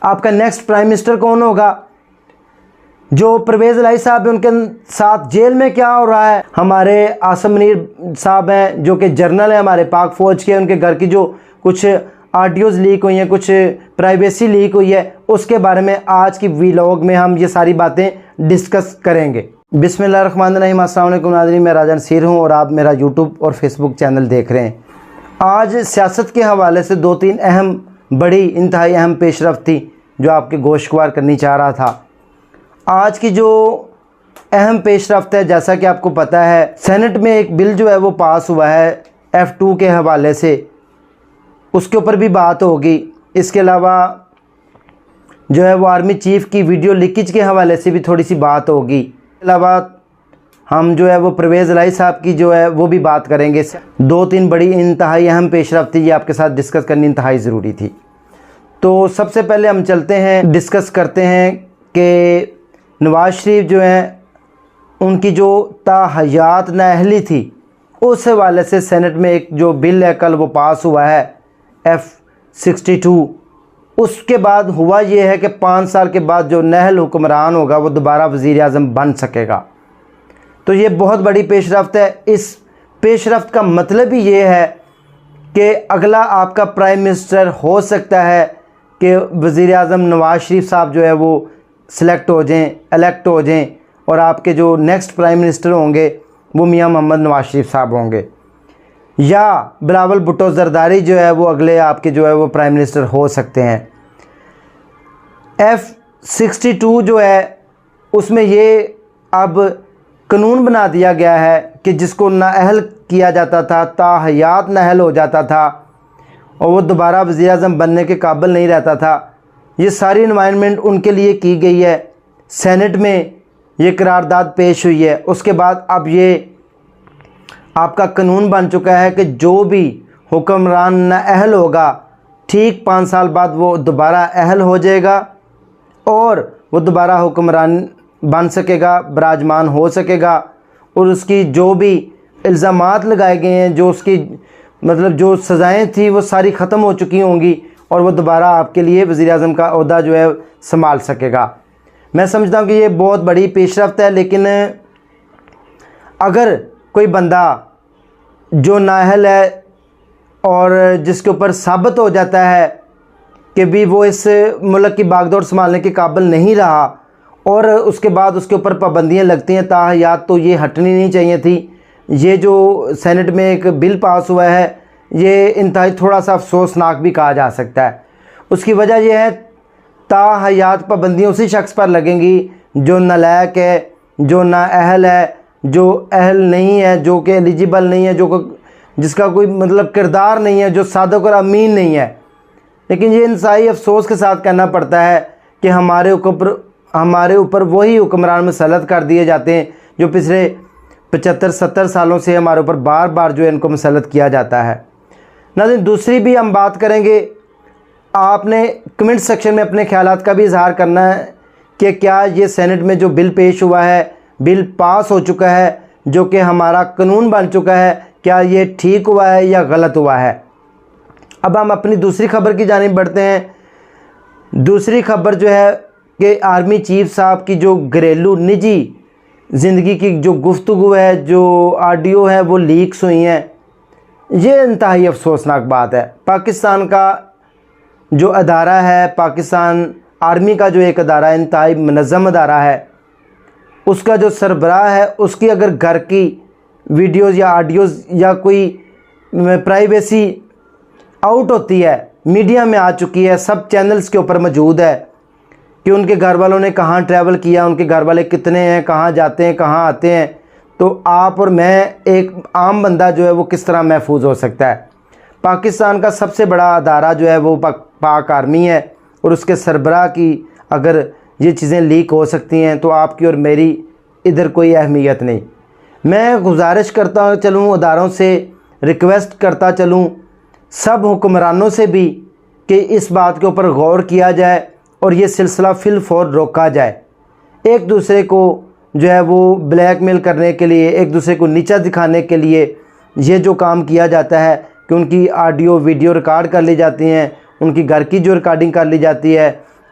आपका next prime minister कौन होगा, जो परवेज़ इलाही साहब है उनके साथ जेल में क्या हो रहा है, हमारे आसम मुनीर साहब हैं जो कि जर्नल हैं हमारे पाक फ़ौज के, उनके घर की जो कुछ ऑडियोज़ लीक हुई हैं, कुछ प्राइवेसी लीक हुई है, उसके बारे में आज की व्लॉग में हम ये सारी बातें डिस्कस करेंगे। बिस्मिल्लाहिर्रहमानिर्रहीम, अस्सलाम वालेकुम नाज़रीन, मैं राजा नसीर हूँ और आप मेरा यूट्यूब और फेसबुक चैनल देख रहे हैं। आज सियासत के हवाले से दो तीन बड़ी इंतहाई अहम पेशरफ्त थी जो आपके गोशगवार करनी चाह रहा था। आज की जो अहम पेशरफ्त है, जैसा कि आपको पता है, सेनेट में एक बिल जो है वो पास हुआ है F2 के हवाले से, उसके ऊपर भी बात होगी। इसके अलावा जो है वो आर्मी चीफ़ की वीडियो लीकेज के हवाले से भी थोड़ी सी बात होगी। इसके अलावा हम जो है वो परवेज़ इलाही साहब की जो है वो भी बात करेंगे। दो तीन बड़ी इंतहाई अहम पेशरफ्त थी, ये आपके साथ डिस्कस करनी इंतहाई ज़रूरी थी। तो सबसे पहले हम चलते हैं, डिस्कस करते हैं कि नवाज़ शरीफ जो हैं उनकी जो ताहयात नाअहली थी, उस हवाले से सेनेट में एक जो बिल है कल वो पास हुआ है F62। उसके बाद हुआ ये है कि 5 साल के बाद जो नाअहल हुक्मरान होगा वो दोबारा वज़ीर आज़म बन सकेगा। तो ये बहुत बड़ी पेशरफ्त है। इस पेशरफ्त का मतलब ही ये है कि अगला आपका प्राइम मिनिस्टर हो सकता है कि वज़ीर आज़म नवाज़ शरीफ साहब जो है वो सिलेक्ट हो जाएं, इलेक्ट हो जाएं, और आपके जो नेक्स्ट प्राइम मिनिस्टर होंगे वो मियां मोहम्मद नवाज़ शरीफ साहब होंगे, या बिलावल भुट्टो ज़रदारी जो है वो अगले आपके जो है वो प्राइम मिनिस्टर हो सकते हैं। F62 जो है उसमें ये अब कानून बना दिया गया है कि जिसको नाअहल किया जाता था, ताहयात नाअहल हो जाता था और वो दोबारा वज़ीर आज़म बनने के काबिल नहीं रहता था, ये सारी इन्वायरमेंट उनके लिए की गई है। सेनेट में ये करारदाद पेश हुई है। उसके बाद अब ये आपका कानून बन चुका है कि जो भी हुक्मरान नाअहल होगा, ठीक 5 साल बाद वो दोबारा अहल हो जाएगा और वो दोबारा हुक्मरान बन सकेगा, बराजमान हो सकेगा, और उसकी जो भी इल्ज़ामात लगाए गए हैं, जो उसकी मतलब जो सज़ाएँ थी वो सारी ख़त्म हो चुकी होंगी और वो दोबारा आपके लिए वज़ीर आज़म का ओहदा जो है संभाल सकेगा। मैं समझता हूँ कि ये बहुत बड़ी पेशरफ्त है। लेकिन अगर कोई बंदा जो नाअहल है और जिसके ऊपर साबित हो जाता है कि भी वो इस मुल्क की बागडोर संभालने के काबिल नहीं रहा और उसके बाद उसके ऊपर पाबंदियाँ लगती हैं, ताहयात तो ये हटनी नहीं चाहिए थी। ये जो सेनेट में एक बिल पास हुआ है ये इंतहाई थोड़ा सा अफसोसनाक भी कहा जा सकता है। उसकी वजह यह है ताहयात पाबंदियाँ उसी शख्स पर लगेंगी जो नालायक है, जो नाअहल है, जो अहल नहीं है, जो कि एलिजिबल नहीं है, जिसका कोई मतलब किरदार नहीं है, जो सादक और अमीन नहीं है। लेकिन ये इंतहाई अफसोस के साथ कहना पड़ता है कि हमारे ऊपर वही हुक्मरान मुसल्लत कर दिए जाते हैं जो पिछले 75-70 सालों से हमारे ऊपर बार बार जो है इनको मुसल्लत किया जाता है। नाज़रीन, दूसरी भी हम बात करेंगे। आपने कमेंट सेक्शन में अपने ख्यालात का भी इजहार करना है कि क्या ये सेनेट में जो बिल पेश हुआ है, बिल पास हो चुका है, जो कि हमारा कानून बन चुका है, क्या ये ठीक हुआ है या गलत हुआ है। अब हम अपनी दूसरी खबर की जानिब बढ़ते हैं। दूसरी खबर जो है कि आर्मी चीफ साहब की जो घरेलू निजी ज़िंदगी की जो गुफ्तगू है, जो ऑडियो है, वो लीक्स हुई हैं। ये इंतहाई अफसोसनाक बात है। पाकिस्तान का जो अदारा है, पाकिस्तान आर्मी का जो एक अदारा इंतहाई मुनज़्ज़म अदारा है, उसका जो सरबराह है, उसकी अगर घर की वीडियोज़ या ऑडियोज़ या कोई प्राइवेसी आउट होती है, मीडिया में आ चुकी है, सब चैनल्स के ऊपर मौजूद है कि उनके घर वालों ने कहाँ ट्रैवल किया, उनके घर वाले कितने हैं, कहाँ जाते हैं, कहाँ आते हैं, तो आप और मैं एक आम बंदा जो है वो किस तरह महफूज हो सकता है। पाकिस्तान का सबसे बड़ा अदारा जो है वो पाक आर्मी है और उसके सरबराह की अगर ये चीज़ें लीक हो सकती हैं तो आपकी और मेरी इधर कोई अहमियत नहीं। मैं गुजारिश करता चलूँ, अदारों से रिक्वेस्ट करता चलूँ, सब हुक्मरानों से भी कि इस बात के ऊपर गौर किया जाए और ये सिलसिला फिल फौर रोका जाए। एक दूसरे को जो है वो ब्लैकमेल करने के लिए, एक दूसरे को नीचा दिखाने के लिए ये जो काम किया जाता है कि उनकी ऑडियो वीडियो रिकॉर्ड कर ली जाती हैं, उनकी घर की जो रिकॉर्डिंग कर ली जाती है,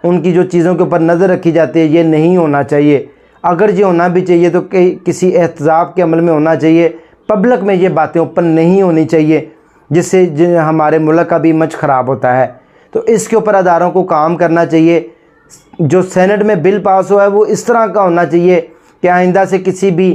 उनकी जो चीज़ों के ऊपर नज़र रखी जाती है, ये नहीं होना चाहिए। अगर ये होना भी चाहिए तो किसी एहतसाब के अमल में होना चाहिए, पब्लिक में ये बातें ओपन नहीं होनी चाहिए, जिससे हमारे मुल्क का भी इमेज ख़राब होता है। तो इसके ऊपर अदारों को काम करना चाहिए। जो सेनेट में बिल पास हुआ है वो इस तरह का होना चाहिए कि आइंदा से किसी भी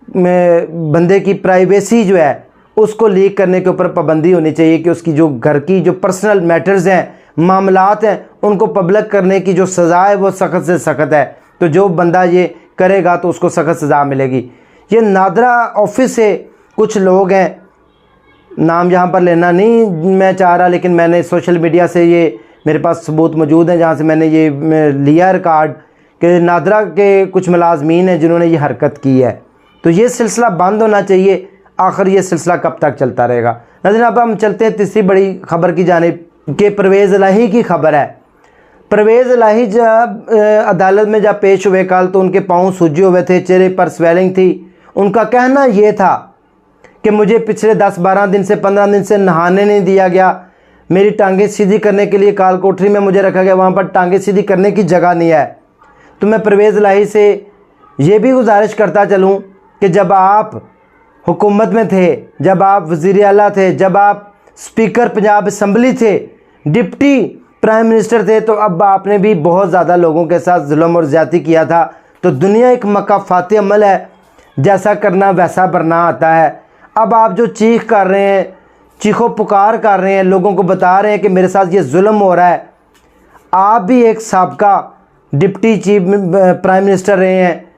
बंदे की प्राइवेसी जो है उसको लीक करने के ऊपर पाबंदी होनी चाहिए, कि उसकी जो घर की जो पर्सनल मैटर्स हैं, मामलात हैं, उनको पब्लिक करने की जो सज़ा है वो सख्त से सख्त है। तो जो बंदा ये करेगा तो उसको सख्त सज़ा मिलेगी। ये नादरा ऑफिस से कुछ लोग हैं, नाम यहाँ पर लेना नहीं मैं चाह रहा, लेकिन मैंने सोशल मीडिया से ये मेरे पास सबूत मौजूद हैं जहाँ से मैंने ये लिया रिकॉर्ड, कि नादरा के कुछ मुलाजमीन हैं जिन्होंने ये हरकत की है। तो ये सिलसिला बंद होना चाहिए। आखिर ये सिलसिला कब तक चलता रहेगा? नाज़रीन, अब हम चलते हैं तीसरी बड़ी ख़बर की जानिब, कि परवेज़ इलाही की ख़बर है। परवेज़ इलाही जब अदालत में जब पेश हुए कल, तो उनके पाँव सूजे हुए थे, चेहरे पर स्वेलिंग थी। उनका कहना ये था कि मुझे पिछले 10-12 दिन से 15 दिन से नहाने नहीं दिया गया, मेरी टांगें सीधी करने के लिए काल कोठरी में मुझे रखा गया, वहाँ पर टांगें सीधी करने की जगह नहीं है। तो मैं परवेज़ इलाही से ये भी गुजारिश करता चलूँ कि जब आप हुकूमत में थे, जब आप वज़ीर आला थे, जब आप स्पीकर पंजाब असम्बली थे, डिप्टी प्राइम मिनिस्टर थे, तो अब आपने भी बहुत ज़्यादा लोगों के साथ जुल्म और ज़्यादती किया था। तो दुनिया एक मकाफ़ाती अमल है, जैसा करना वैसा भरना आता है। अब आप जो चीख कर रहे हैं, चीखो पुकार कर रहे हैं, लोगों को बता रहे हैं कि मेरे साथ ये जुल्म हो रहा है। आप भी एक साबका डिप्टी चीफ प्राइम मिनिस्टर रहे हैं,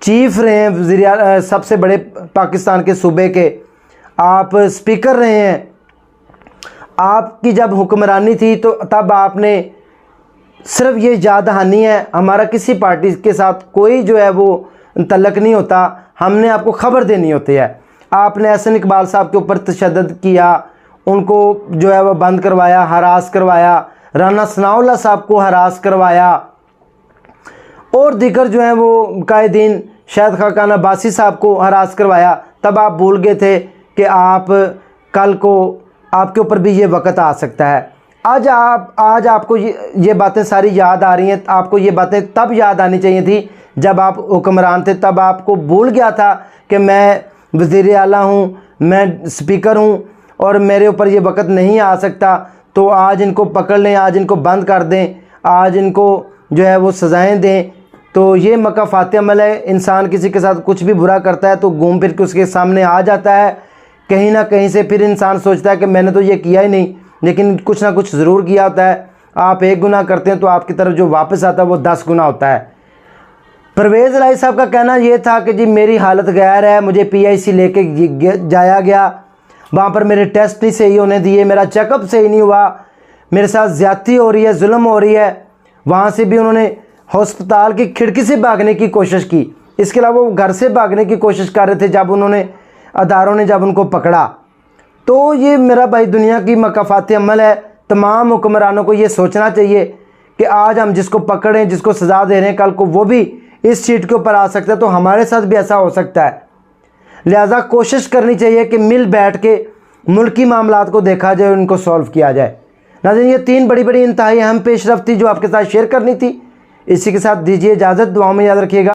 चीफ रहे हैं वज़ीर सबसे बड़े पाकिस्तान के सूबे के, आप स्पीकर रहे हैं। आपकी जब हुक्मरानी थी तो तब आपने सिर्फ ये याद दहानी है, हमारा किसी पार्टी के साथ कोई जो है वो तल्लक नहीं होता, हमने आपको ख़बर देनी होती है। आपने एहसन इकबाल साहब के ऊपर तशद्दुद किया, उनको जो है वो बंद करवाया, हरास करवाया, राना सनाउल्लाह साहब को हरास करवाया, और दीगर जो हैं वो कायदीन शायद खाकान अब्बासी साहब को हरास करवाया। तब आप भूल गए थे कि आप कल को आपके ऊपर भी ये वक़्त आ सकता है। आज आपको ये बातें सारी याद आ रही हैं। आपको ये बातें तब याद आनी चाहिए थी जब आप हुक्मरान थे। तब आपको भूल गया था कि मैं वज़ीर आला हूँ, मैं स्पीकर हूँ और मेरे ऊपर ये वक़्त नहीं आ सकता। तो आज इनको पकड़ लें, आज इनको बंद कर दें, आज इनको जो है वो सज़ाएँ दें। तो ये मकाफ़ाती अमल है। इंसान किसी के साथ कुछ भी बुरा करता है तो घूम फिर के उसके सामने आ जाता है कहीं ना कहीं से। फिर इंसान सोचता है कि मैंने तो ये किया ही नहीं, लेकिन कुछ ना कुछ ज़रूर किया होता है। आप एक गुनाह करते हैं तो आपकी तरफ जो वापस आता है वो 10 गुना होता है। परवेज़ इलाही साहब का कहना ये था कि जी मेरी हालत गैर है, मुझे PIC लेके जाया गया, वहाँ पर मेरे टेस्ट नहीं सही होने दिए, मेरा चेकअप सही नहीं हुआ, मेरे साथ ज़्यादती हो रही है, जुल्म हो रही है। वहाँ से भी उन्होंने हस्पताल की खिड़की से भागने की कोशिश की। इसके अलावा वो घर से भागने की कोशिश कर रहे थे जब उन्होंने अदारों ने जब उनको पकड़ा। तो ये मेरा भाई दुनिया की मकाफ़ाती अमल है। तमाम हुक्मरानों को ये सोचना चाहिए कि आज हम जिसको पकड़ें, जिसको सज़ा दे रहे हैं, कल को वो भी इस सीट के ऊपर आ सकता है, तो हमारे साथ भी ऐसा हो सकता है। लिहाजा कोशिश करनी चाहिए कि मिल बैठ के मुल्की मामलात को देखा जाए, उनको सॉल्व किया जाए। नाज़रीन, ये 3 बड़ी इंतहाई अहम पेशरफ्त थी जो आपके साथ शेयर करनी थी। इसी के साथ दीजिए इजाज़त, दुआओं में याद रखिएगा।